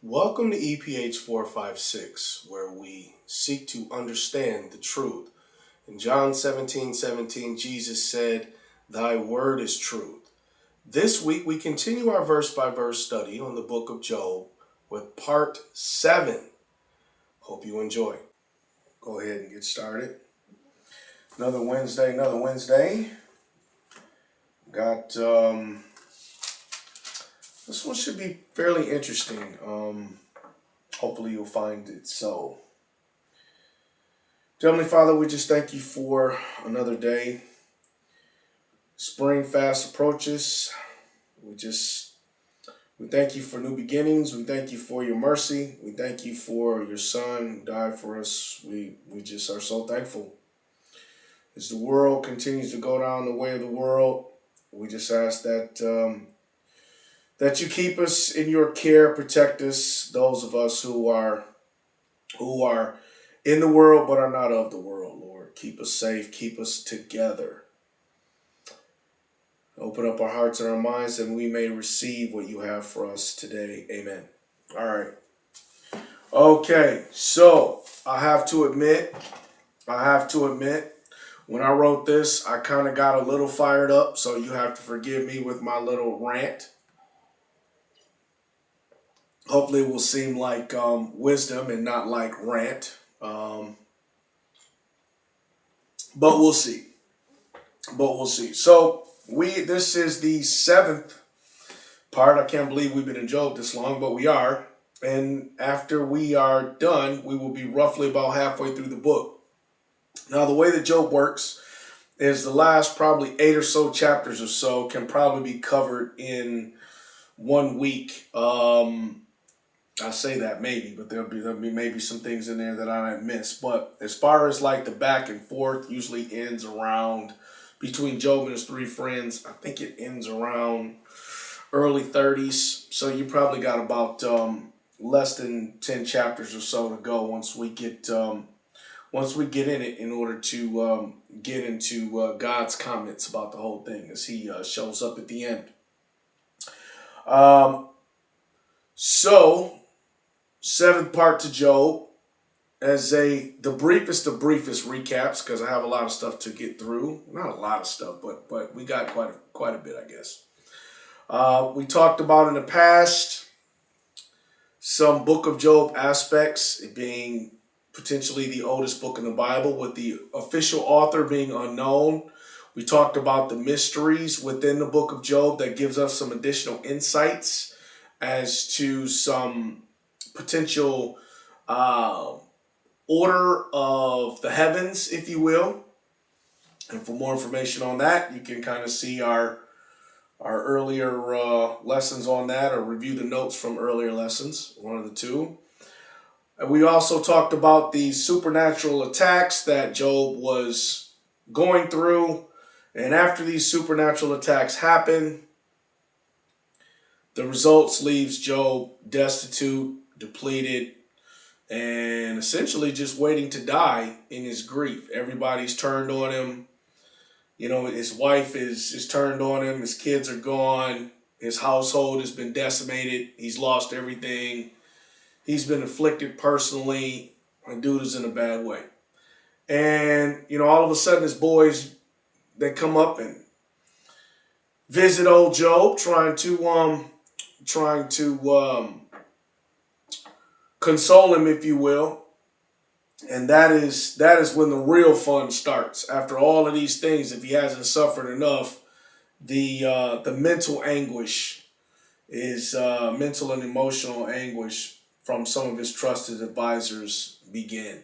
Welcome to EPH 456, where we seek to understand the truth. In John 17:17, Jesus said, "Thy word is truth." This week, we continue our verse by verse study on the book of Job with part 7. Hope you enjoy. Go ahead and get started. Another Wednesday. Got, this one should be fairly interesting. Hopefully you'll find it so. Heavenly Father, we just thank you for another day. Spring fast approaches. We thank you for new beginnings. We thank you for your mercy. We thank you for your Son who died for us. We just are so thankful. As the world continues to go down the way of the world, we just ask that that you keep us in your care, protect us, those of us who are in the world but are not of the world, Lord. Keep us safe, keep us together. Open up our hearts and our minds that we may receive what you have for us today. Amen. All right. Okay, so I have to admit, when I wrote this, I kind of got a little fired up, so you have to forgive me with my little rant. Hopefully it will seem like wisdom and not like rant. But we'll see. So this is the 7th part. I can't believe we've been in Job this long, but we are. And after we are done, we will be roughly about halfway through the book. Now, the way that Job works is the last probably 8 or so chapters or so can probably be covered in 1 week. I say that maybe, but there'll be maybe some things in there that I might miss. But as far as like the back and forth, usually ends around between Job and his 3 friends. I think it ends around early 30s. So you probably got about less than 10 chapters or so to go once we get in it, in order to get into God's comments about the whole thing as he shows up at the end. So 7th part to Job, as the briefest of recaps, because I have a lot of stuff to get through. Not a lot of stuff, but we got quite a bit, I guess. We talked about in the past some Book of Job aspects, it being potentially the oldest book in the Bible, with the official author being unknown. We talked about the mysteries within the book of Job that gives us some additional insights as to some potential order of the heavens, if you will. And for more information on that, you can kind of see our earlier lessons on that, or review the notes from earlier lessons, one of the two. And we also talked about the supernatural attacks that Job was going through. And after these supernatural attacks happen, the results leaves Job destitute, depleted, and essentially just waiting to die in his grief. Everybody's turned on him. You know, his wife is turned on him. His kids are gone. His household has been decimated. He's lost everything. He's been afflicted personally. And dude is in a bad way. And, you know, all of a sudden his boys, they come up and visit old Job, trying to console him, if you will. And that is when the real fun starts. After all of these things, if he hasn't suffered enough, the mental anguish is mental and emotional anguish from some of his trusted advisors begin.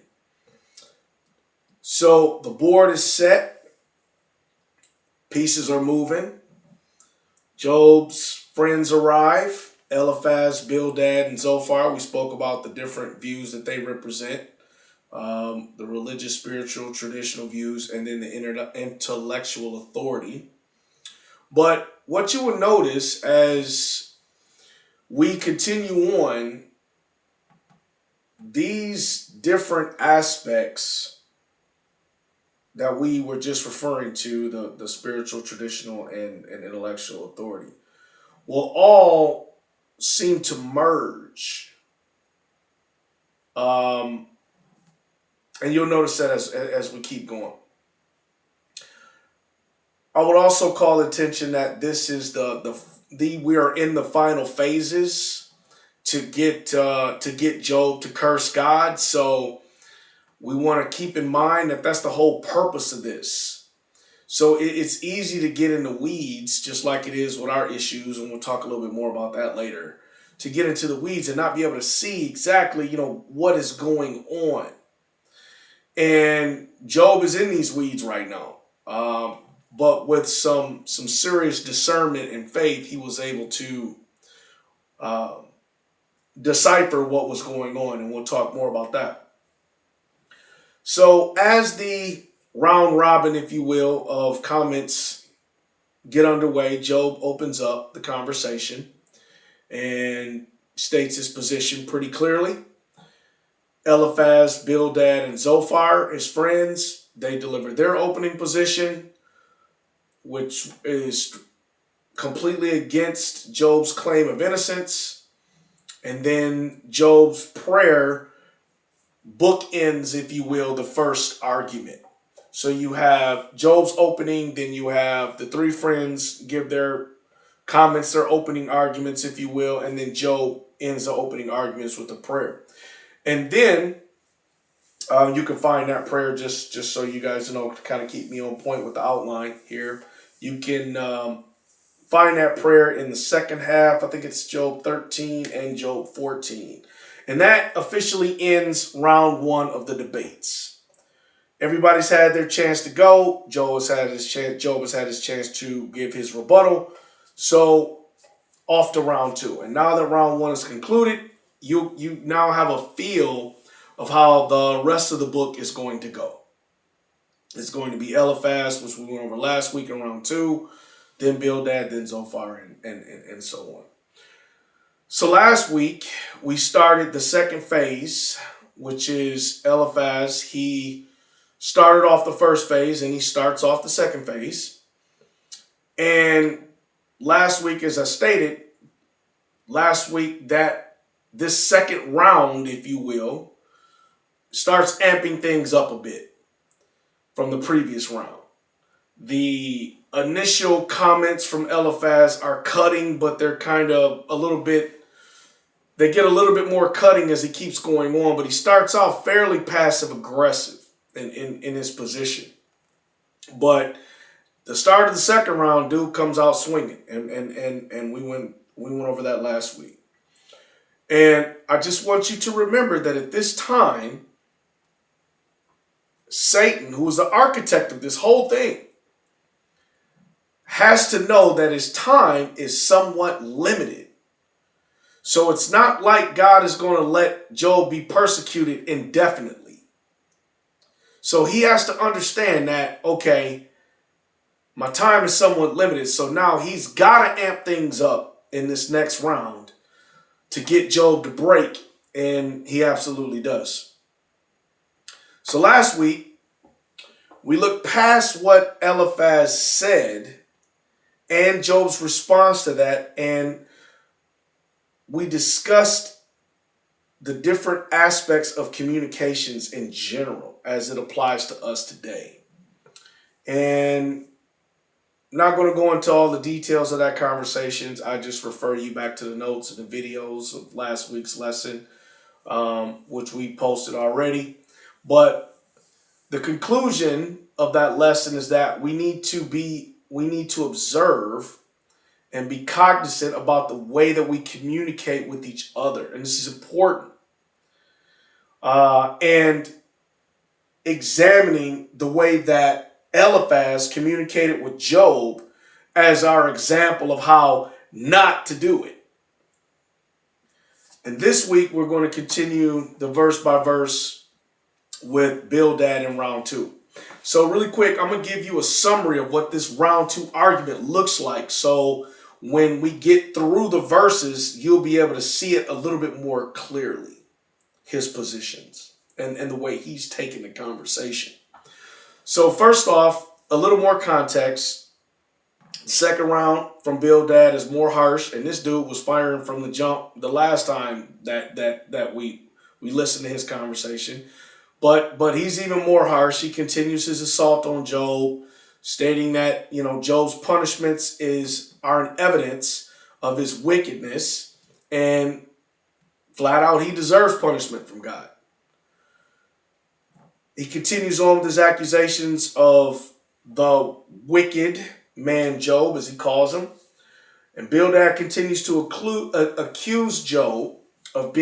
So the board is set. Pieces are moving. Job's friends arrive. Eliphaz, Bildad, and Zophar. We spoke about the different views that they represent. The religious, spiritual, traditional views, and then the intellectual authority. But what you will notice as we continue on, these different aspects that we were just referring to, the spiritual, traditional, and intellectual authority, will all seem to merge And you'll notice that as we keep going. I would also call attention that this is we are in the final phases to get Job to curse God. So we want to keep in mind that that's the whole purpose of this. So it's easy to get in the weeds, just like it is with our issues, and we'll talk a little bit more about that later. To get into the weeds and not be able to see exactly, what is going on. And Job is in these weeds right now. But with some serious discernment and faith, he was able to decipher what was going on, and we'll talk more about that. So as the round robin, if you will, of comments get underway, Job opens up the conversation and states his position pretty clearly. Eliphaz, Bildad, and Zophar, his friends, they deliver their opening position, which is completely against Job's claim of innocence. And then Job's prayer bookends, if you will, the first argument. So you have Job's opening, then you have the three friends give their comments, their opening arguments, if you will, and then Job ends the opening arguments with a prayer. And then you can find that prayer, just so you guys know, to kind of keep me on point with the outline here. You can find that prayer in the second half. I think it's Job 13 and Job 14. And that officially ends round one of the debates. Everybody's had their chance to go. Job has had his chance to give his rebuttal. So off to round two. And now that round one is concluded, you now have a feel of how the rest of the book is going to go. It's going to be Eliphaz, which we went over last week in round two, then Bildad, then Zophar, and so on. So last week, we started the second phase, which is Eliphaz. He started off the first phase, and he starts off the second phase. And last week, as I stated, that this second round, if you will, starts amping things up a bit from the previous round. The initial comments from Eliphaz are cutting, but they're kind of they get a little bit more cutting as he keeps going on, but he starts off fairly passive aggressive in his position. But the start of the second round, dude comes out swinging, and we went over that last week. And I just want you to remember that at this time, Satan, who is the architect of this whole thing, has to know that his time is somewhat limited. So it's not like God is going to let Job be persecuted indefinitely. So he has to understand that, okay, my time is somewhat limited. So now he's got to amp things up in this next round to get Job to break. And he absolutely does. So last week, we looked past what Eliphaz said and Job's response to that, and we discussed the different aspects of communications in general as it applies to us today. And I'm not going to go into all the details of that conversations. I just refer you back to the notes and the videos of last week's lesson, which we posted already. But the conclusion of that lesson is that we need to observe and be cognizant about the way that we communicate with each other. And this is important. And examining the way that Eliphaz communicated with Job as our example of how not to do it. And this week, we're going to continue the verse by verse with Bildad in round two. So really quick, I'm going to give you a summary of what this round two argument looks like. So when we get through the verses, you'll be able to see it a little bit more clearly, his positions and the way he's taking the conversation. So first off, a little more context. The second round from Bildad is more harsh, and this dude was firing from the jump the last time that we We listen to his conversation. But he's even more harsh. He continues his assault on Job, stating that, Job's punishments are an evidence of his wickedness, and flat out he deserves punishment from God. He continues on with his accusations of the wicked man Job, as he calls him. And Bildad continues to accuse Job of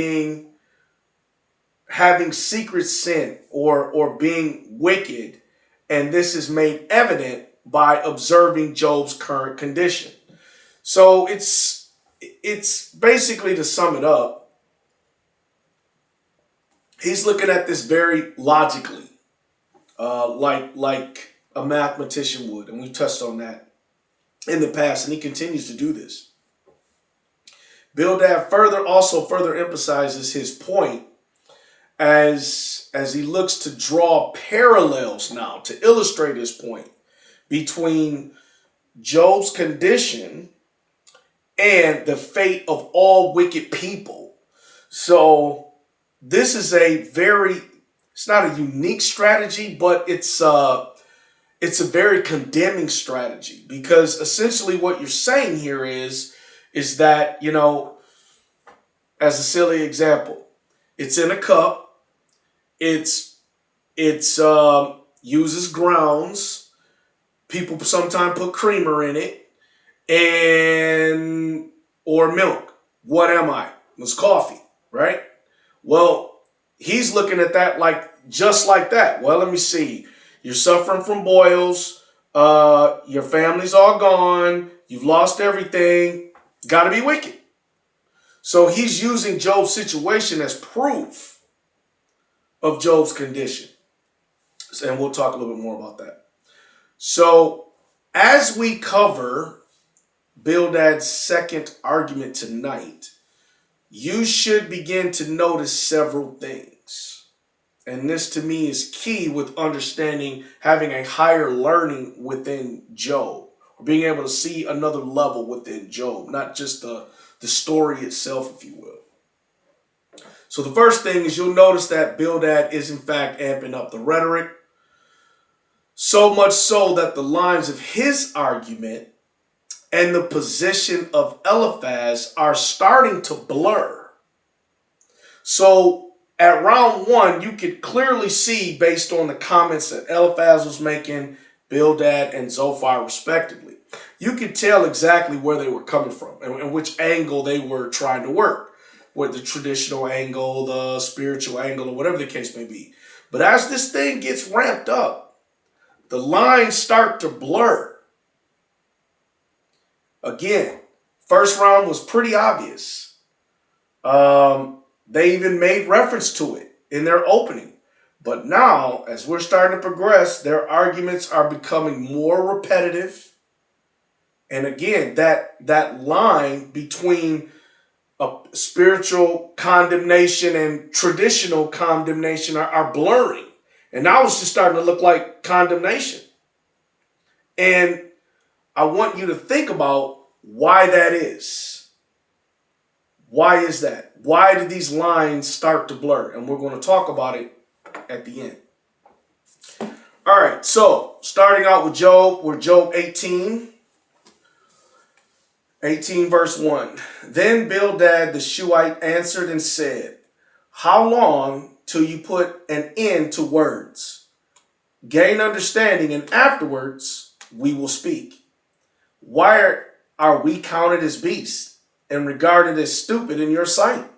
having secret sin or being wicked, and this is made evident by observing Job's current condition. So it's basically, to sum it up, he's looking at this very logically, like a mathematician would, and we've touched on that in the past, and he continues to do this. Bildad further emphasizes his point as he looks to draw parallels now to illustrate his point between Job's condition and the fate of all wicked people. So this is it's not a unique strategy, but it's a very condemning strategy, because essentially what you're saying here is that, as a silly example, it's in a cup. It's uses grounds. People sometimes put creamer in it, or milk. What am I? It's coffee, right? Well, he's looking at that just like that. Well, let me see. You're suffering from boils. Your family's all gone. You've lost everything. Got to be wicked. So he's using Job's situation as proof of Job's condition. And we'll talk a little bit more about that. So as we cover Bildad's second argument tonight, you should begin to notice several things. And this to me is key with understanding, having a higher learning within Job, or being able to see another level within Job, not just the story itself, if you will. So the first thing is, you'll notice that Bildad is in fact amping up the rhetoric, so much so that the lines of his argument and the position of Eliphaz are starting to blur. So at round one, you could clearly see, based on the comments that Eliphaz was making, Bildad and Zophar respectively, you could tell exactly where they were coming from and which angle they were trying to work, with the traditional angle, the spiritual angle, or whatever the case may be. But as this thing gets ramped up, the lines start to blur. Again, first round was pretty obvious. They even made reference to it in their opening. But now, as we're starting to progress, their arguments are becoming more repetitive. And again, that line between a spiritual condemnation and traditional condemnation are blurring. And now it's just starting to look like condemnation. And I want you to think about why that is. Why is that? Why did these lines start to blur? And we're going to talk about it at the end. All right, so starting out with Job, we're Job 18 verse 1. Then Bildad the Shuhite answered and said, how long till you put an end to words? Gain understanding, and afterwards we will speak. Why are we counted as beasts and regarded as stupid in your sight?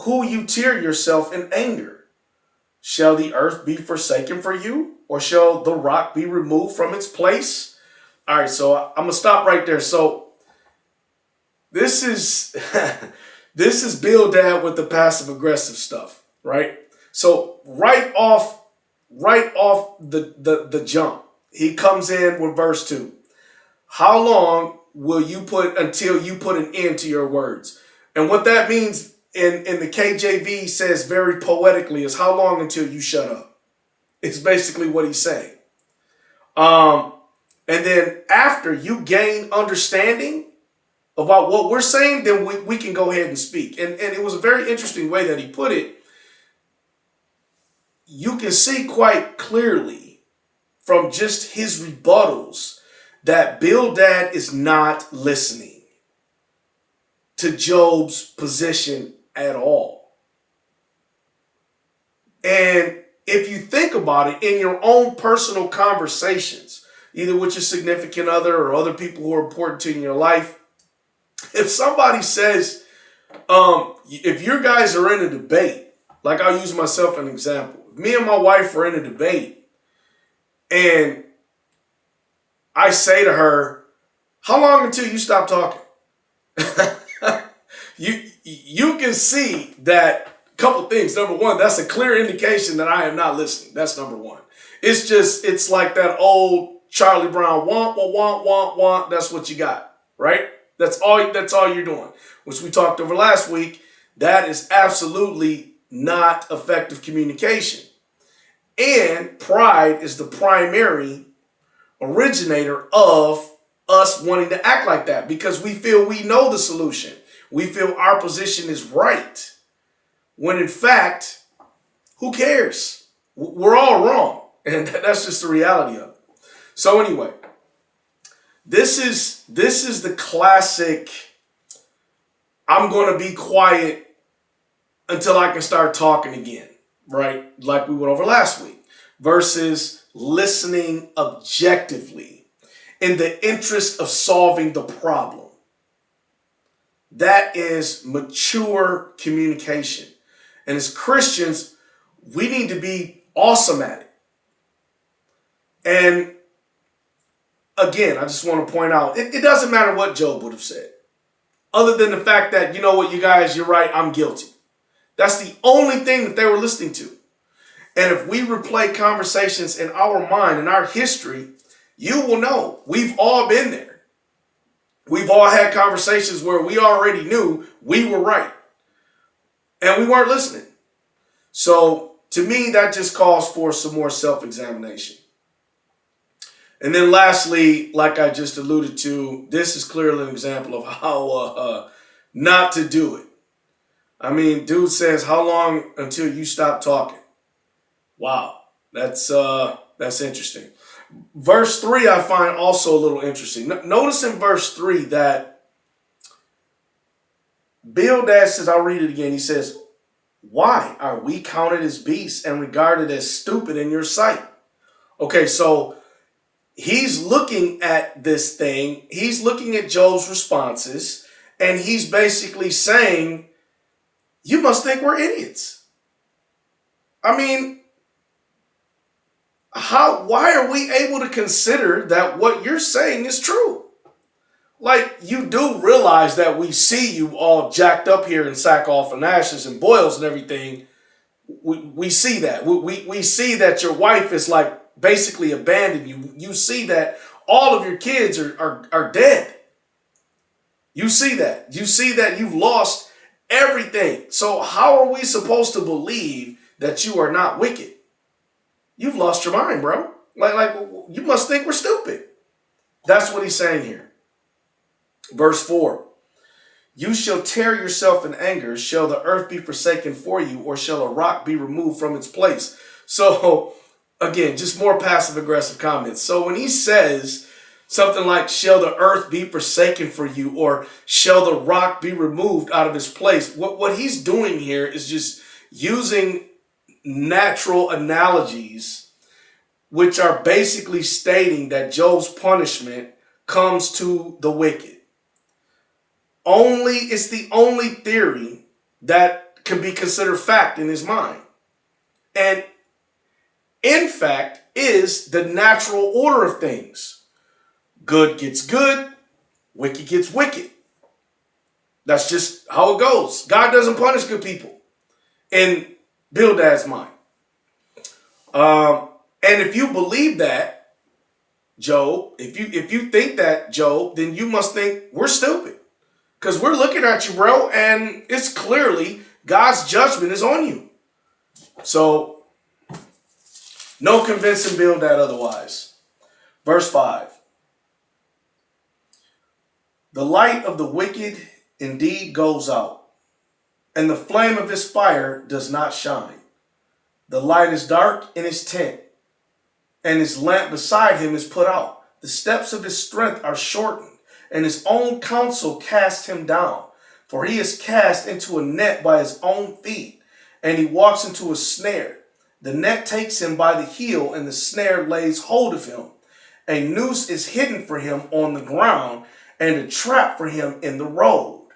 Who you tear yourself in anger? Shall the earth be forsaken for you, or shall the rock be removed from its place? All right, so I'm going to stop right there. So this is this is Bildad with the passive aggressive stuff, right? So right off the jump, he comes in with verse 2. How long will you until you put an end to your words? And what that means in the KJV says very poetically is, how long until you shut up? It's basically what he's saying. And then after you gain understanding, about what we're saying, then we can go ahead and speak. And it was a very interesting way that he put it. You can see quite clearly from just his rebuttals that Bildad is not listening to Job's position at all. And if you think about it in your own personal conversations, either with your significant other or other people who are important to you in your life, if somebody says, if your guys are in a debate, like I'll use myself as an example. If me and my wife are in a debate and I say to her, how long until you stop talking? You can see that couple things. Number one, that's a clear indication that I am not listening. That's number one. It's like that old Charlie Brown, want, want, want, want. That's what you got, right? That's all you're doing, which we talked over last week. That is absolutely not effective communication. And pride is the primary originator of us wanting to act like that because we feel we know the solution. We feel our position is right. When in fact, who cares? We're all wrong. And that's just the reality of it. So anyway, this is the classic, I'm going to be quiet until I can start talking again, right? Like we went over last week, versus listening objectively in the interest of solving the problem. That is mature communication. And as Christians, we need to be awesome at it. And again, I just want to point out, it doesn't matter what Job would have said. Other than the fact that, you know what, you guys, you're right, I'm guilty. That's the only thing that they were listening to. And if we replay conversations in our mind, in our history, you will know we've all been there. We've all had conversations where we already knew we were right. And we weren't listening. So to me, that just calls for some more self-examination. And then lastly, like I just alluded to, this is clearly an example of how not to do it. I mean, dude says, how long until you stop talking? Wow, that's interesting. Verse 3 I find also a little interesting. Notice in verse 3 that Bildad says, I'll read it again. He says, why are we counted as beasts and regarded as stupid in your sight? Okay, so he's looking at this thing. He's looking at Job's responses, and he's basically saying, you must think we're idiots. I mean, why are we able to consider that what you're saying is true? Like, you do realize that we see you all jacked up here in sackcloth and ashes and boils and everything. We see that. We see that your wife is like basically abandoned you. You see that all of your kids are dead. You see that. You see that you've lost everything. So how are we supposed to believe that you are not wicked? You've lost your mind, bro. Like you must think we're stupid. That's what he's saying here. Verse 4, you shall tear yourself in anger. Shall the earth be forsaken for you, or shall a rock be removed from its place? So again, just more passive aggressive comments. So when he says something like, shall the earth be forsaken for you, or shall the rock be removed out of its place? What he's doing here is just using natural analogies, which are basically stating that Job's punishment comes to the wicked. It's the only theory that can be considered fact in his mind. And in fact, is the natural order of things. Good gets good, wicked gets wicked. That's just how it goes. God doesn't punish good people in Bildad's mind. And if you believe that, Job, if you think that, Job, then you must think we're stupid. Because we're looking at you, bro, and it's clearly God's judgment is on you. So, no convincing Bildad otherwise. Verse 5. The light of the wicked indeed goes out, and the flame of his fire does not shine. The light is dark in his tent, and his lamp beside him is put out. The steps of his strength are shortened, and his own counsel cast him down. For he is cast into a net by his own feet, and he walks into a snare. The net takes him by the heel, and the snare lays hold of him. A noose is hidden for him on the ground, and a trap for him in the road.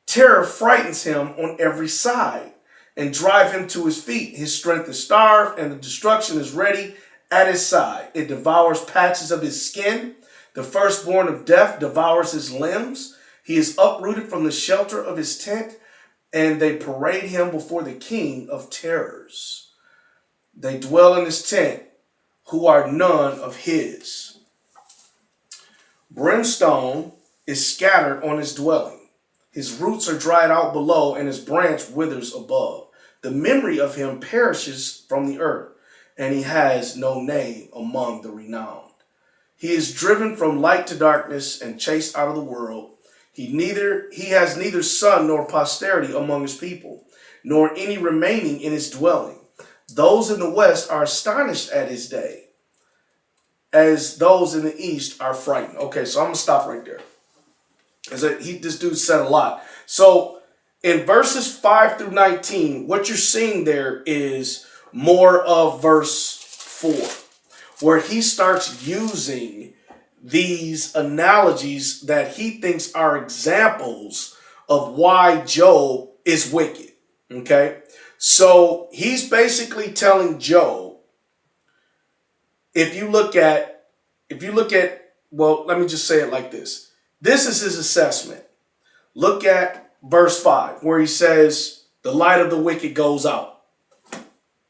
Terror frightens him on every side, and drive him to his feet. His strength is starved, and the destruction is ready at his side. It devours patches of his skin. The firstborn of death devours his limbs. He is uprooted from the shelter of his tent, and they parade him before the king of terrors. They dwell in his tent, who are none of his. Brimstone is scattered on his dwelling. His roots are dried out below, and his branch withers above. The memory of him perishes from the earth, and he has no name among the renowned. He is driven from light to darkness and chased out of the world. He has neither son nor posterity among his people, nor any remaining in his dwelling. Those in the west are astonished at his day, as those in the east are frightened. Okay, so I'm going to stop right there. This dude said a lot. So in verses 5 through 19, what you're seeing there is more of verse 4, where he starts using these analogies that he thinks are examples of why Job is wicked. Okay? So he's basically telling Job, if you look at, well, let me just say it like this. This is his assessment. Look at verse 5, where he says, the light of the wicked goes out.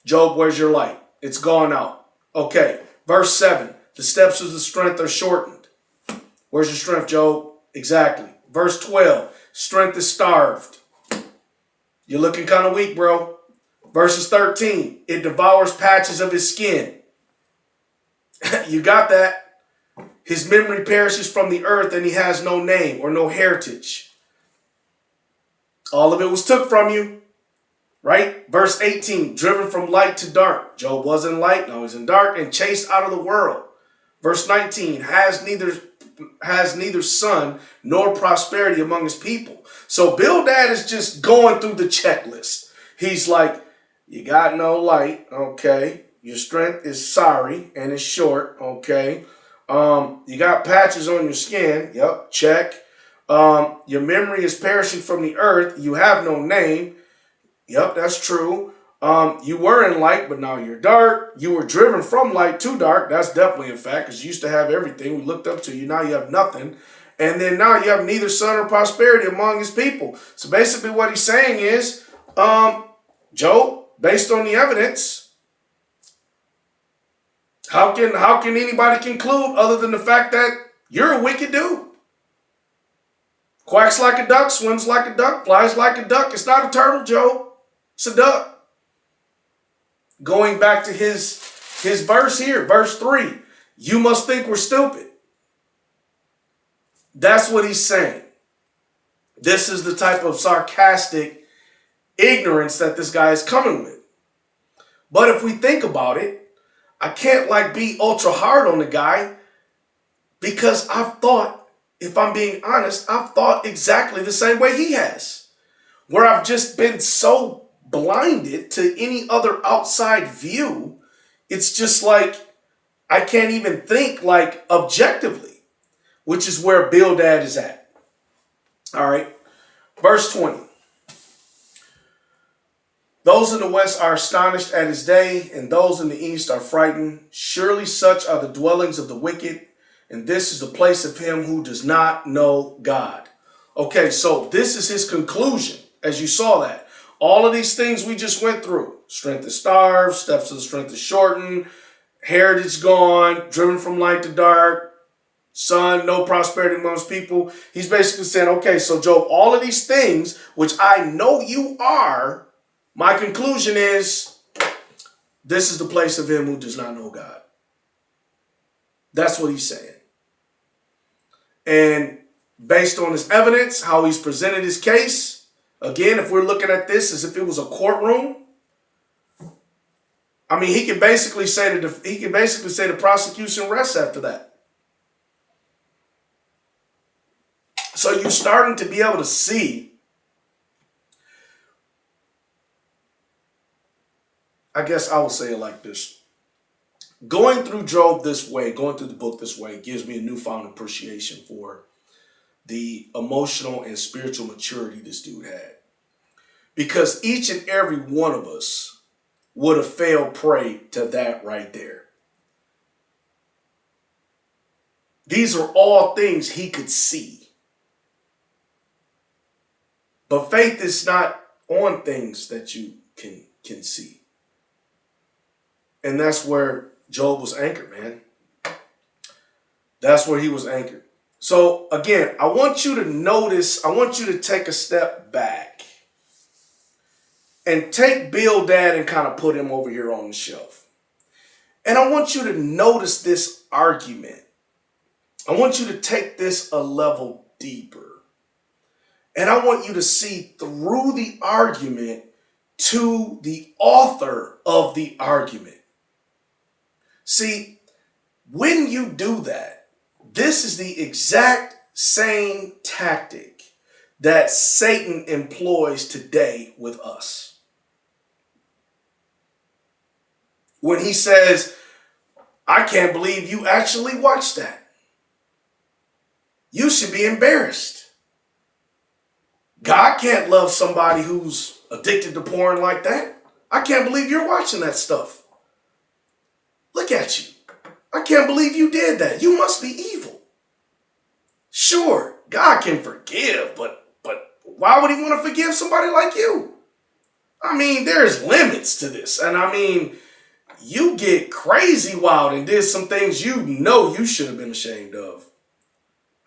Job, where's your light? It's gone out. Okay. Verse 7, the steps of the strength are shortened. Where's your strength, Job? Exactly. Verse 12, strength is starved. You're looking kind of weak, bro. Verses 13, it devours patches of his skin. You got that? His memory perishes from the earth, and he has no name or no heritage. All of it was took from you, right? Verse 18, driven from light to dark. Job was in light, now he's in dark, and chased out of the world. Verse 19, has neither son nor prosperity among his people. So Bildad is just going through the checklist. He's like, you got no light, okay. Your strength is sorry and it's short, okay. You got patches on your skin. Yep, check. Your memory is perishing from the earth. You have no name. Yep, that's true. You were in light, but now you're dark. You were driven from light to dark. That's definitely a fact, because you used to have everything. We looked up to you. Now you have nothing. And then now you have neither son or prosperity among his people. So basically what he's saying is, Job, based on the evidence, how can anybody conclude other than the fact that you're a wicked dude? Quacks like a duck, swims like a duck, flies like a duck. It's not a turtle, Job. It's a duck. Going back to his verse here, verse 3, you must think we're stupid. That's what he's saying. This is the type of sarcastic ignorance that this guy is coming with. But if we think about it, I can't be ultra hard on the guy, because I've thought, if I'm being honest, I've thought exactly the same way he has, where I've just been so blinded to any other outside view. It's just like I can't even think objectively, which is where Bildad is at. All right. Verse 20. Those in the west are astonished at his day, and those in the east are frightened. Surely such are the dwellings of the wicked, and this is the place of him who does not know God. Okay, so this is his conclusion, as you saw that. All of these things we just went through. Strength is starved, steps of the strength is shortened, heritage gone, driven from light to dark, son, no prosperity amongst people. He's basically saying, okay, so Job, all of these things, which I know you are, my conclusion is, this is the place of him who does not know God. That's what he's saying. And based on his evidence, how he's presented his case. Again, if we're looking at this as if it was a courtroom, I mean, he can basically say the prosecution rests after that. So you're starting to be able to see, I guess I will say it like this. Going through Job this way, going through the book this way, gives me a newfound appreciation for the emotional and spiritual maturity this dude had. Because each and every one of us would have fell prey to that right there. These are all things he could see. But faith is not on things that you can see. And that's where Job was anchored, man. That's where he was anchored. So again, I want you to notice, I want you to take a step back and take Bildad and kind of put him over here on the shelf. And I want you to notice this argument. I want you to take this a level deeper. And I want you to see through the argument to the author of the argument. See, when you do that, this is the exact same tactic that Satan employs today with us. When he says, I can't believe you actually watched that. You should be embarrassed. God can't love somebody who's addicted to porn like that. I can't believe you're watching that stuff. Look at you. I can't believe you did that. You must be evil. Sure, God can forgive, but why would he want to forgive somebody like you? I mean, there's limits to this. And I mean, you get crazy wild and did some things you know you should have been ashamed of.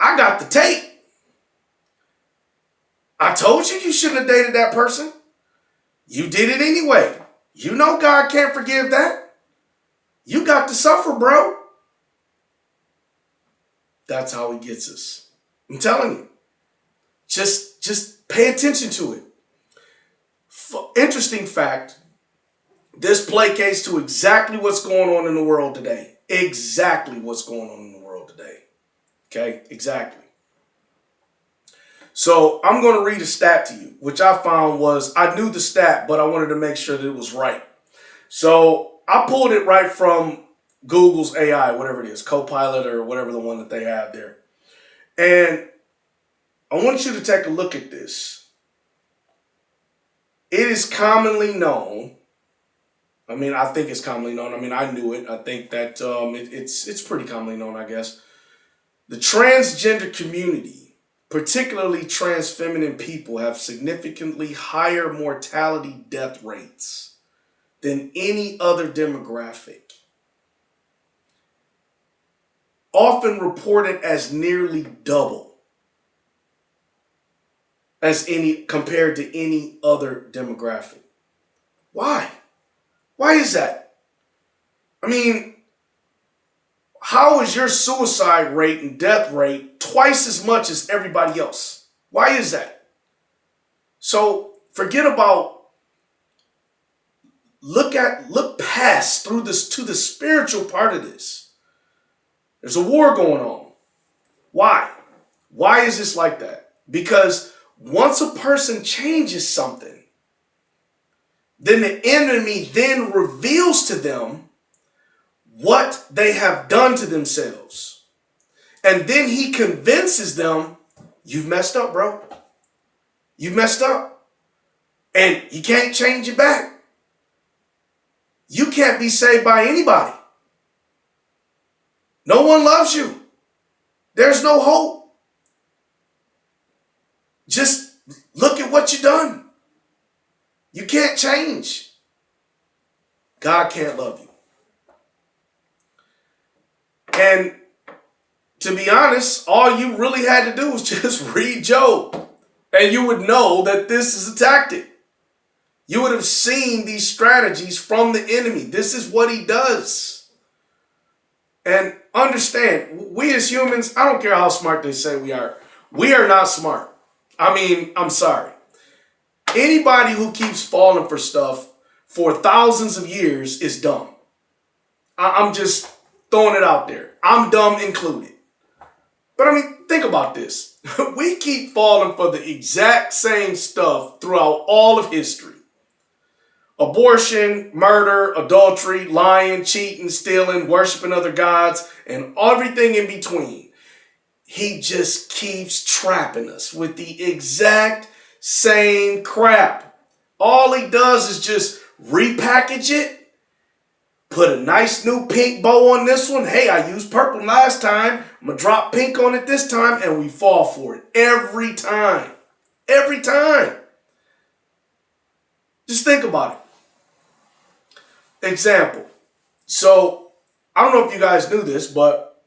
I got the tape. I told you shouldn't have dated that person. You did it anyway. You know God can't forgive that. You got to suffer, bro. That's how he gets us. I'm telling you. Just pay attention to it. Interesting fact. This placates to exactly what's going on in the world today. Exactly what's going on in the world today. Okay? Exactly. So I'm going to read a stat to you, which I found was, I knew the stat, but I wanted to make sure that it was right. So I pulled it right from Google's AI, whatever it is, Copilot or whatever the one that they have there. And I want you to take a look at this. It is commonly known. I mean, I think it's commonly known. I mean, I knew it. I think that it's pretty commonly known, I guess. The transgender community, particularly trans feminine people, have significantly higher mortality death rates than any other demographic. Often reported as nearly double as compared to any other demographic. Why? Why is that? I mean, how is your suicide rate and death rate twice as much as everybody else? Why is that? So forget about, look past through this to the spiritual part of this. There's a war going on. Why? Why is this like that? Because once a person changes something, then the enemy then reveals to them what they have done to themselves. And then he convinces them, you've messed up, bro. You've messed up. And you can't change it back. You can't be saved by anybody. No one loves you. There's no hope. Just look at what you've done. You can't change. God can't love you. And to be honest, all you really had to do was just read Job. And you would know that this is a tactic. You would have seen these strategies from the enemy. This is what he does. And understand, we as humans, I don't care how smart they say we are, We are not smart. I mean, I'm sorry. Anybody who keeps falling for stuff for thousands of years is dumb. I'm just throwing it out there. I'm dumb included. But I mean, think about this. We keep falling for the exact same stuff throughout all of history. Abortion, murder, adultery, lying, cheating, stealing, worshiping other gods, and everything in between. He just keeps trapping us with the exact same crap. All he does is just repackage it, put a nice new pink bow on this one. Hey, I used purple last time. I'm going to drop pink on it this time, and we fall for it every time. Every time. Just think about it. Example. So, I don't know if you guys knew this, but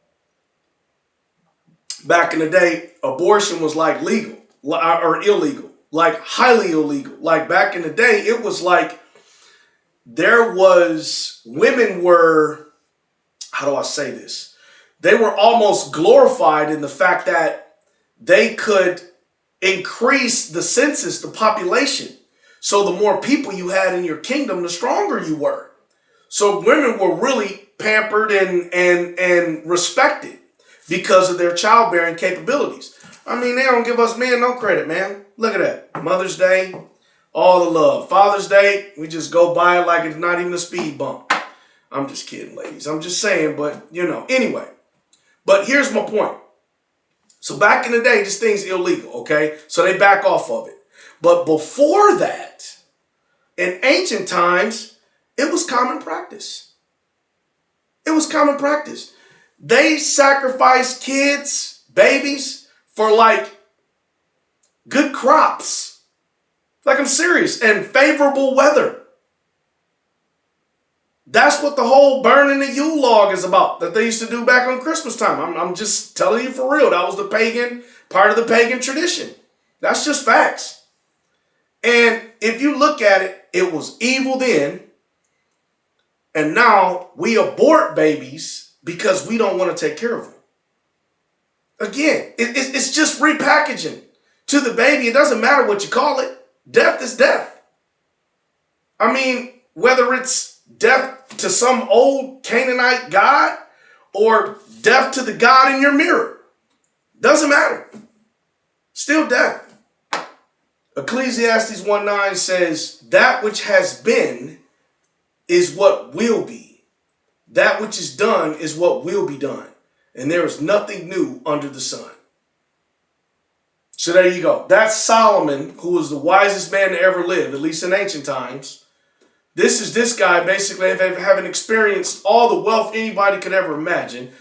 back in the day, abortion was like legal or illegal, like highly illegal. Like back in the day, it was like women were, how do I say this? They were almost glorified in the fact that they could increase the census, the population. So the more people you had in your kingdom, the stronger you were. So women were really pampered and respected because of their childbearing capabilities. I mean, they don't give us men no credit, man. Look at that. Mother's Day, all the love. Father's Day, we just go by it like it's not even a speed bump. I'm just kidding, ladies. I'm just saying, but, anyway. But here's my point. So back in the day, this thing's illegal, okay? So they back off of it. But before that, in ancient times, it was common practice. It was common practice. They sacrificed kids, babies, for like good crops. Like, I'm serious. And favorable weather. That's what the whole burning the Yule log is about that they used to do back on Christmas time. I'm just telling you for real. That was part of the pagan tradition. That's just facts. And if you look at it, it was evil then. And now we abort babies because we don't want to take care of them. Again, it's just repackaging. To the baby, it doesn't matter what you call it. Death is death. I mean, whether it's death to some old Canaanite god or death to the God in your mirror, doesn't matter. Still death. Ecclesiastes 1:9 says, that which has been is what will be. That which is done is what will be done. And there is nothing new under the sun. So there you go. That's Solomon, who was the wisest man to ever live, at least in ancient times. This is this guy basically having experienced all the wealth anybody could ever imagine.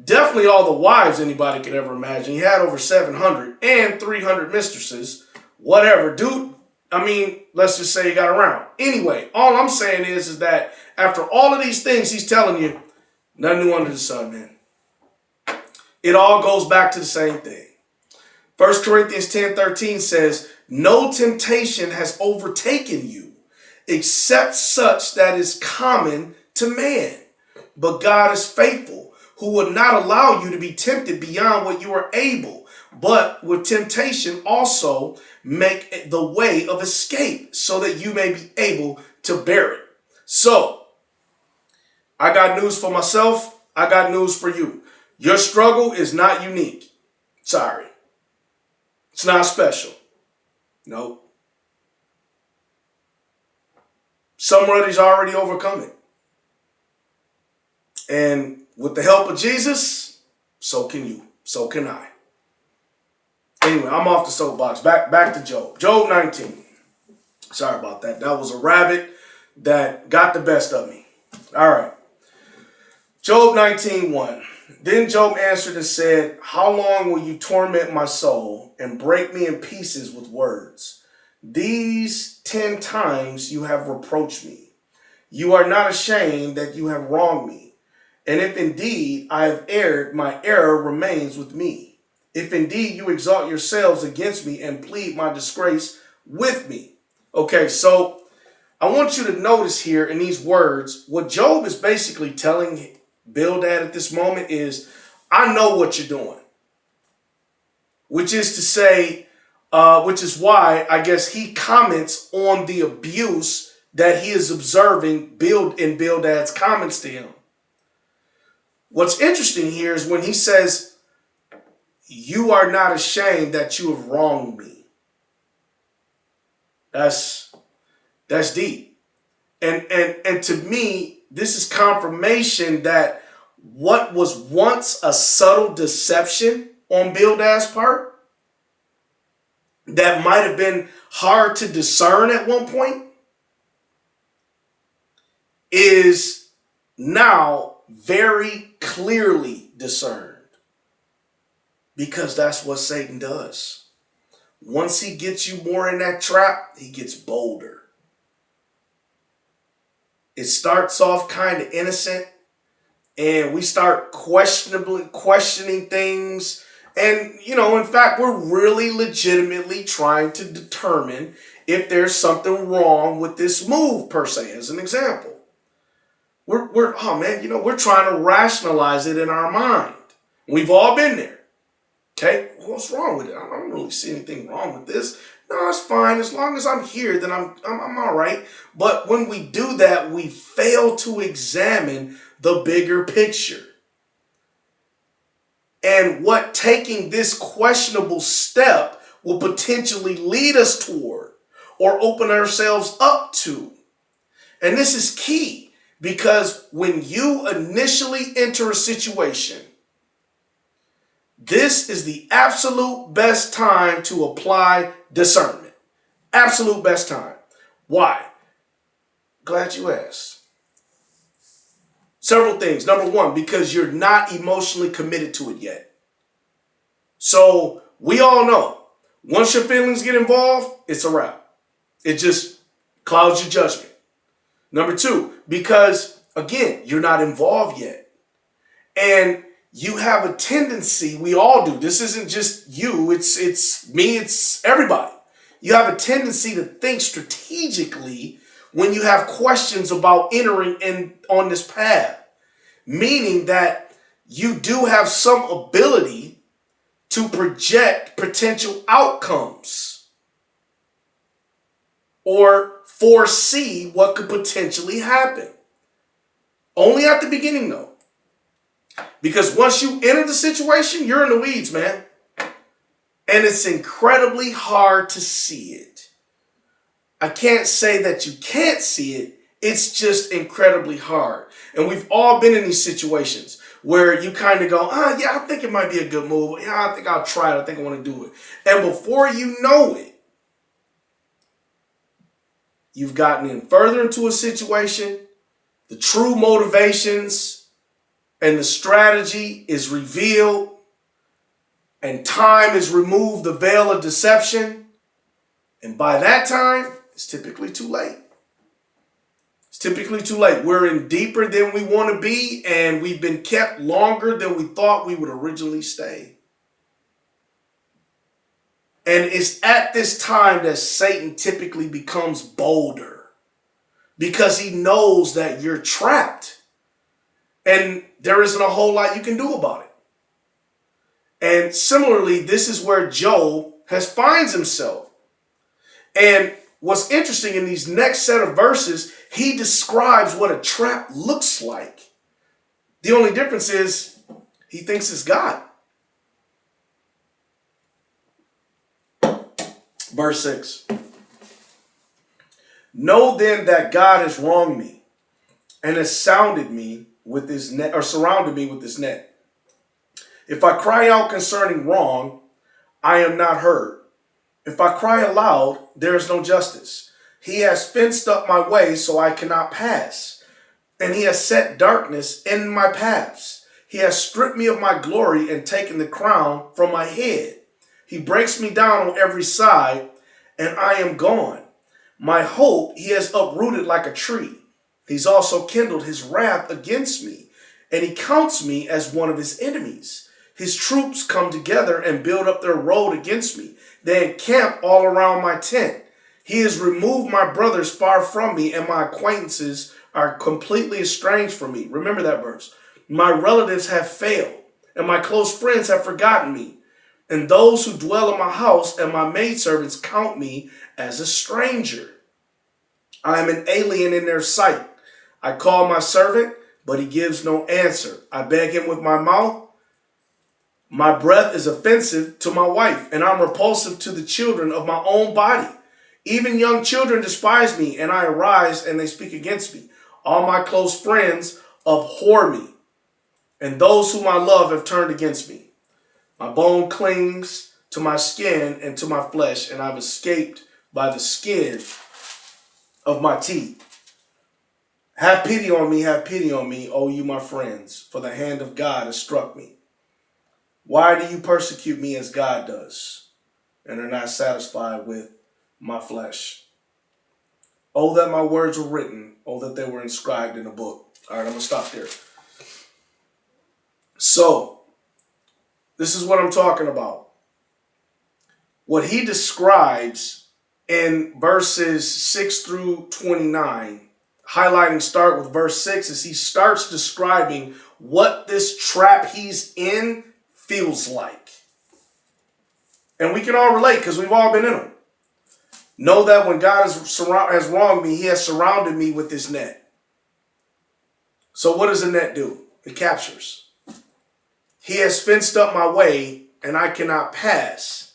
Definitely all the wives anybody could ever imagine. He had over 700 and 300 mistresses. Whatever. Dude, I mean, let's just say he got around. Anyway, all I'm saying is that after all of these things he's telling you, nothing new under the sun, man. It all goes back to the same thing. 1 Corinthians 10:13 says, no temptation has overtaken you except such that is common to man. But God is faithful, who will not allow you to be tempted beyond what you are able, but with temptation also make the way of escape so that you may be able to bear it. So, I got news for myself. I got news for you. Your struggle is not unique. Sorry. It's not special. Nope. Somebody's already overcome it. And with the help of Jesus, so can you. So can I. Anyway, I'm off the soapbox. Back to Job. Job 19. Sorry about that. That was a rabbit that got the best of me. All right. Job 19:1. Then Job answered and said, how long will you torment my soul and break me in pieces with words? These 10 times you have reproached me. You are not ashamed that you have wronged me. And if indeed I have erred, my error remains with me. If indeed you exalt yourselves against me and plead my disgrace with me. Okay, so I want you to notice here in these words, what Job is basically telling Bildad at this moment is, I know what you're doing. which is to say, which is why I guess he comments on the abuse that he is observing in Bildad's comments to him. What's interesting here is when he says, "You are not ashamed that you have wronged me." That's deep. And to me, this is confirmation that what was once a subtle deception on Bildad's part, that might have been hard to discern at one point, is now very clearly discerned. Because that's what Satan does. Once he gets you more in that trap, he gets bolder. It starts off kind of innocent, and we start questioning things. And, in fact, we're really legitimately trying to determine if there's something wrong with this move, per se, as an example. We're trying to rationalize it in our mind. We've all been there. Okay, what's wrong with it? I don't really see anything wrong with this. No, it's fine. As long as I'm here, then I'm all right. But when we do that, we fail to examine the bigger picture. And what taking this questionable step will potentially lead us toward or open ourselves up to. And this is key, because when you initially enter a situation, this is the absolute best time to apply discernment. Absolute best time. Why? Glad you asked. Several things. Number one, because you're not emotionally committed to it yet. So we all know, once your feelings get involved, it's a wrap. It just clouds your judgment. Number two, because, again, you're not involved yet. And you have a tendency, we all do, this isn't just you, it's me, it's everybody. You have a tendency to think strategically when you have questions about entering in on this path. Meaning that you do have some ability to project potential outcomes or foresee what could potentially happen. Only at the beginning, though. Because once you enter the situation, you're in the weeds, man. And it's incredibly hard to see it. I can't say that you can't see it. It's just incredibly hard. And we've all been in these situations where you kind of go, yeah, I think it might be a good move. Yeah, I think I'll try it. I think I want to do it. And before you know it, you've gotten in further into a situation. The true motivations and the strategy is revealed, and time has removed the veil of deception. And by that time, it's typically too late. It's typically too late. We're in deeper than we want to be, and we've been kept longer than we thought we would originally stay. And it's at this time that Satan typically becomes bolder, because he knows that you're trapped. And there isn't a whole lot you can do about it. And similarly, this is where Job finds himself. And what's interesting, in these next set of verses, he describes what a trap looks like. The only difference is he thinks it's God. Verse 6. Know then that God has wronged me and has surrounded me with his net. If I cry out concerning wrong, I am not heard. If I cry aloud, there is no justice. He has fenced up my way so I cannot pass, and he has set darkness in my paths. He has stripped me of my glory and taken the crown from my head. He breaks me down on every side, and I am gone. My hope he has uprooted like a tree. He's also kindled his wrath against me, and he counts me as one of his enemies. His troops come together and build up their road against me. They encamp all around my tent. He has removed my brothers far from me, and my acquaintances are completely estranged from me. Remember that verse. My relatives have failed, and my close friends have forgotten me. and those who dwell in my house and my maidservants count me as a stranger. I am an alien in their sight. I call my servant, but he gives no answer. I beg him with my mouth. My breath is offensive to my wife, and I'm repulsive to the children of my own body. Even young children despise me, and I arise and they speak against me. All my close friends abhor me, and those whom I love have turned against me. My bone clings to my skin and to my flesh, and I've escaped by the skin of my teeth. Have pity on me, O you my friends, for the hand of God has struck me. Why do you persecute me as God does, and are not satisfied with my flesh? Oh, that my words were written. Oh, that they were inscribed in a book. All right, I'm going to stop there. So, this is what I'm talking about. What he describes in verses 6 through 29, start with verse 6, is he starts describing what this trap he's in feels like. And we can all relate because we've all been in them. Know that when God has wronged me, he has surrounded me with this net. So what does a net do? It captures. He has fenced up my way and I cannot pass,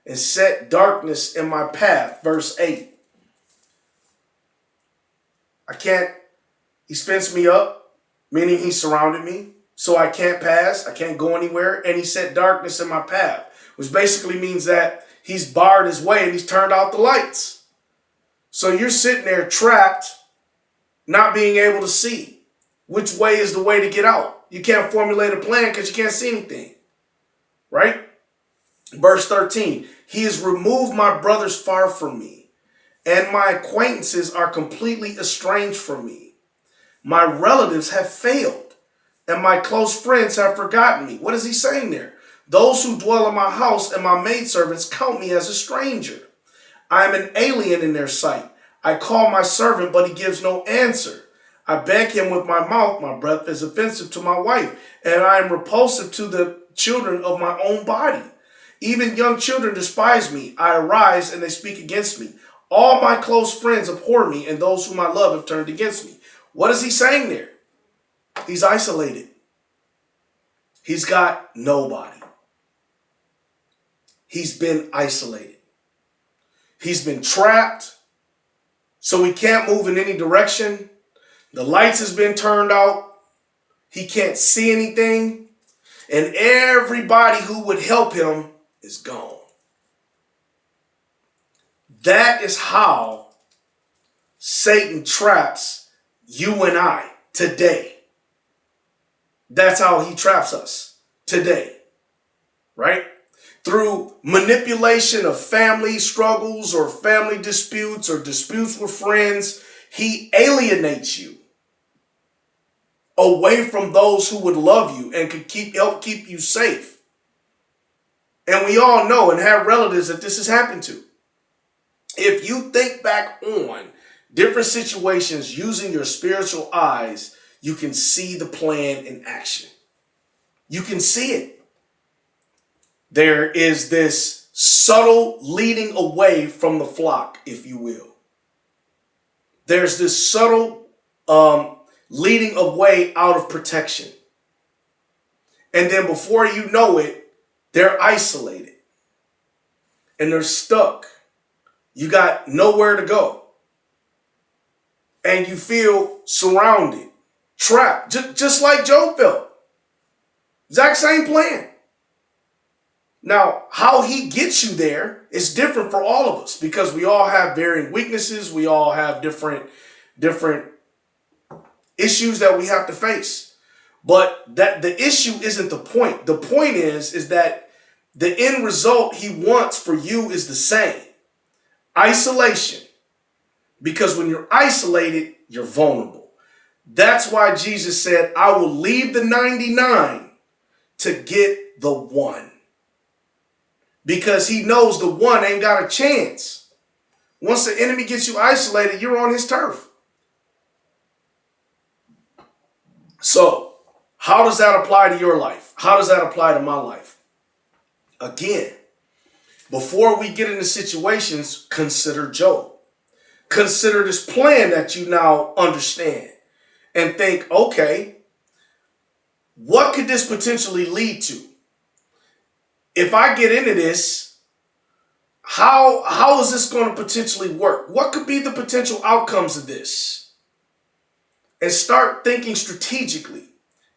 and set darkness in my path. Verse 8. He's fenced me up, meaning he surrounded me, so I can't pass, I can't go anywhere, and he set darkness in my path, which basically means that he's barred his way and he's turned out the lights. So you're sitting there trapped, not being able to see which way is the way to get out. You can't formulate a plan because you can't see anything, right? Verse 13, he has removed my brothers far from me, and my acquaintances are completely estranged from me. My relatives have failed, and my close friends have forgotten me. What is he saying there? Those who dwell in my house and my maidservants count me as a stranger. I am an alien in their sight. I call my servant, but he gives no answer. I beg him with my mouth. My breath is offensive to my wife, and I am repulsive to the children of my own body. Even young children despise me. I arise and they speak against me. All my close friends abhor me, and those whom I love have turned against me. What is he saying there? He's isolated. He's got nobody. He's been isolated. He's been trapped, so he can't move in any direction. The lights has been turned out. He can't see anything. And everybody who would help him is gone. That is how Satan traps you and I today. That's how he traps us today, right? Through manipulation of family struggles or family disputes or disputes with friends, he alienates you away from those who would love you and could help keep you safe. And we all know and have relatives that this has happened to. If you think back on different situations using your spiritual eyes, you can see the plan in action. You can see it. There is this subtle leading away from the flock, if you will. There's this subtle leading away out of protection. And then before you know it, they're isolated and they're stuck. You got nowhere to go. And you feel surrounded, trapped, just like Job felt. Exact same plan. Now, how he gets you there is different for all of us because we all have varying weaknesses. We all have different issues that we have to face. But that the issue isn't the point. The point is that the end result he wants for you is the same. Isolation. Because when you're isolated, you're vulnerable. That's why Jesus said, I will leave the 99 to get the one. Because he knows the one ain't got a chance. Once the enemy gets you isolated, you're on his turf. So, how does that apply to your life? How does that apply to my life? Again, before we get into situations, consider Job. Consider this plan that you now understand and think, okay, what could this potentially lead to? If I get into this, how is this going to potentially work? What could be the potential outcomes of this? And start thinking strategically,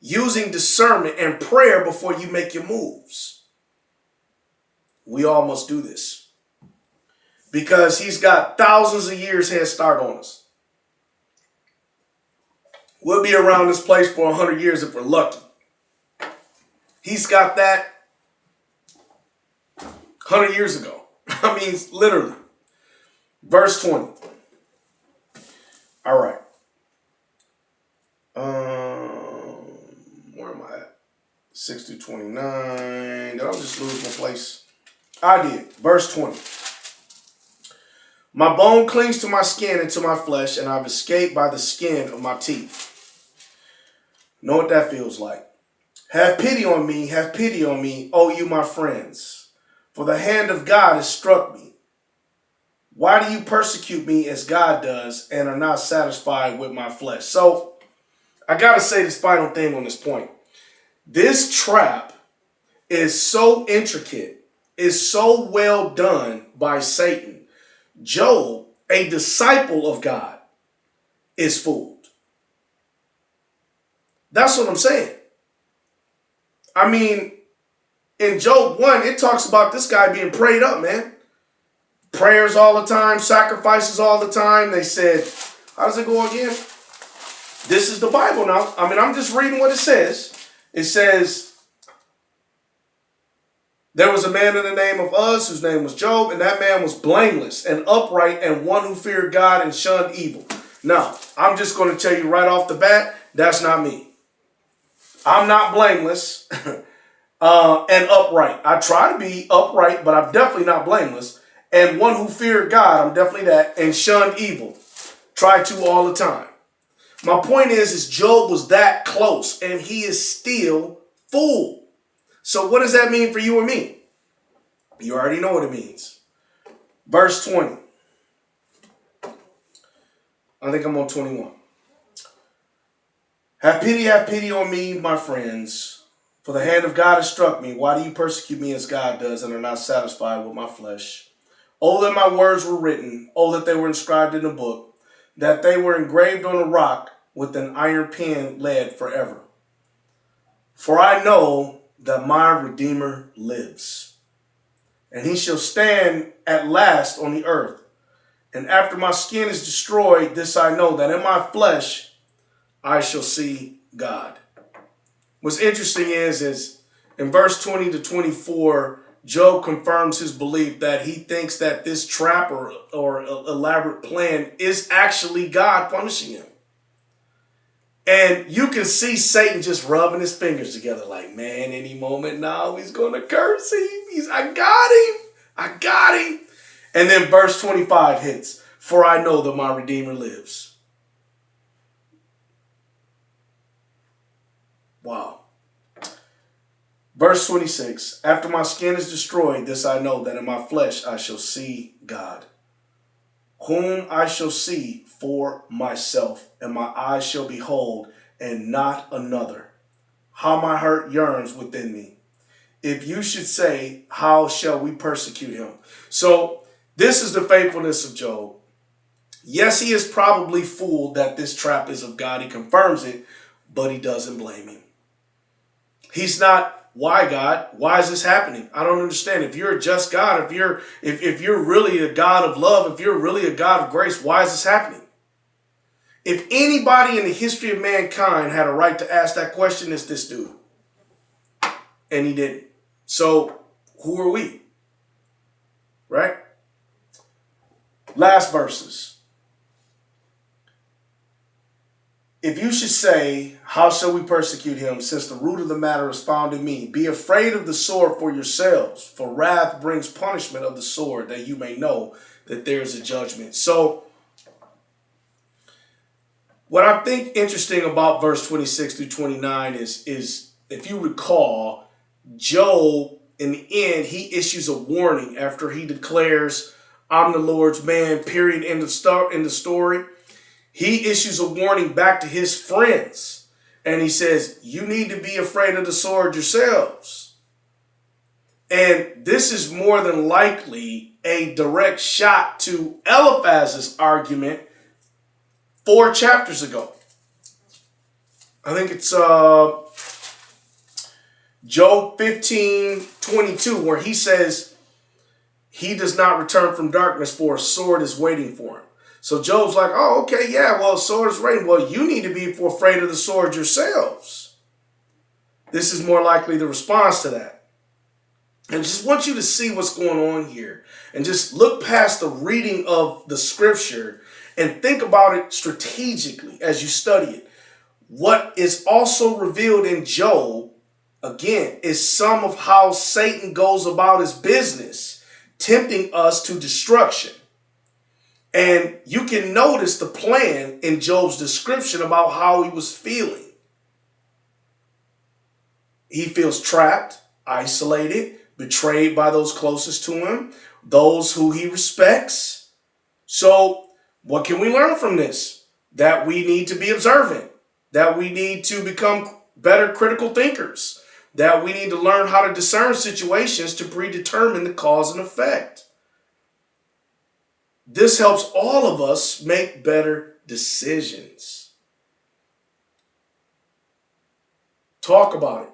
using discernment and prayer before you make your moves. We all must do this because he's got thousands of years head start on us. We'll be around this place for 100 years if we're lucky. He's got that 100 years ago. I mean, literally. Verse 20. All right. Where am I at? 6 through 29. Did I just lose my place? I did. Verse 20. My bone clings to my skin and to my flesh, and I've escaped by the skin of my teeth. Know what that feels like. Have pity on me, O you my friends, for the hand of God has struck me. Why do you persecute me as God does and are not satisfied with my flesh? So, I got to say this final thing on this point. This trap is so intricate, is so well done by Satan. Job, a disciple of God, is fooled. That's what I'm saying. I mean, in Job 1, it talks about this guy being prayed up, man. Prayers all the time, sacrifices all the time. They said, how does it go again? This is the Bible now. I mean, I'm just reading what it says. It says, there was a man in the name of Uz, whose name was Job, and that man was blameless and upright and one who feared God and shunned evil. Now, I'm just going to tell you right off the bat, that's not me. I'm not blameless and upright. I try to be upright, but I'm definitely not blameless. And one who feared God, I'm definitely that, and shunned evil. Try to all the time. My point is Job was that close, and he is still fooled. So what does that mean for you and me? You already know what it means. Verse 20. I think I'm on 21. Have pity on me, my friends, for the hand of God has struck me. Why do you persecute me as God does and are not satisfied with my flesh? Oh, that my words were written. Oh, that they were inscribed in a book, that they were engraved on a rock with an iron pen lead forever. For I know that my Redeemer lives, and he shall stand at last on the earth. And after my skin is destroyed, this I know, that in my flesh I shall see God. What's interesting is in verse 20 to 24, Job confirms his belief that he thinks that this trap or elaborate plan is actually God punishing him. And you can see Satan just rubbing his fingers together like, man, any moment now he's going to curse him. I got him. And then verse 25 hits, for I know that my Redeemer lives. Wow. Verse 26, after my skin is destroyed, this I know, that in my flesh I shall see God, whom I shall see for myself, and my eyes shall behold, and not another. How my heart yearns within me. If you should say, how shall we persecute him? So this is the faithfulness of Job. Yes, he is probably fooled that this trap is of God. He confirms it, but he doesn't blame him. He's not, why God? Why is this happening? I don't understand. If you're a just God, if you're really a God of love, if you're really a God of grace, why is this happening? If anybody in the history of mankind had a right to ask that question, it's this dude. And he didn't. So who are we? Right? Last verses. If you should say, how shall we persecute him, since the root of the matter is found in me? Be afraid of the sword for yourselves, for wrath brings punishment of the sword, that you may know that there is a judgment. So, what I think interesting about verse 26 through 29 is if you recall, Job in the end, he issues a warning after he declares, I'm the Lord's man, period, end of story. He issues a warning back to his friends. And he says, you need to be afraid of the sword yourselves. And this is more than likely a direct shot to Eliphaz's argument 4 chapters ago. I think it's Job 15:22, where he says he does not return from darkness, for a sword is waiting for him. So Job's like, oh, okay, yeah, well, sword is waiting. Well, you need to be afraid of the sword yourselves. This is more likely the response to that. And just want you to see what's going on here. And just look past the reading of the scripture and think about it strategically as you study it. What is also revealed in Job, again, is some of how Satan goes about his business, tempting us to destruction. And you can notice the plan in Job's description about how he was feeling. He feels trapped, isolated, betrayed by those closest to him, those who he respects. So what can we learn from this? That we need to be observant, that we need to become better critical thinkers, that we need to learn how to discern situations to predetermine the cause and effect. This helps all of us make better decisions. Talk about it.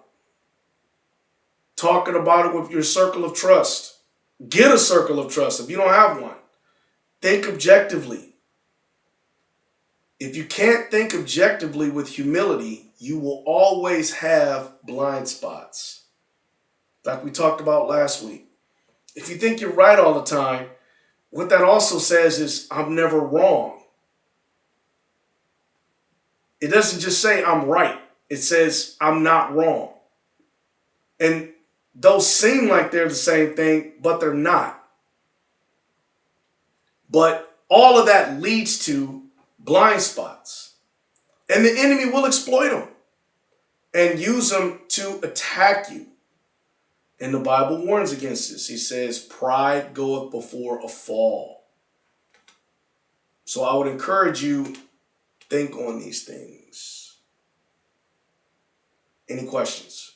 Talking about it with your circle of trust. Get a circle of trust if you don't have one. Think objectively. If you can't think objectively with humility, you will always have blind spots. Like we talked about last week. If you think you're right all the time, what that also says is, I'm never wrong. It doesn't just say I'm right. It says I'm not wrong. And those seem like they're the same thing, but they're not. But all of that leads to blind spots. And the enemy will exploit them and use them to attack you. And the Bible warns against this. He says, pride goeth before a fall. So I would encourage you, think on these things. Any questions?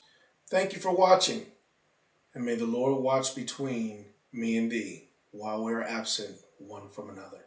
Thank you for watching. And may the Lord watch between me and thee while we are absent one from another.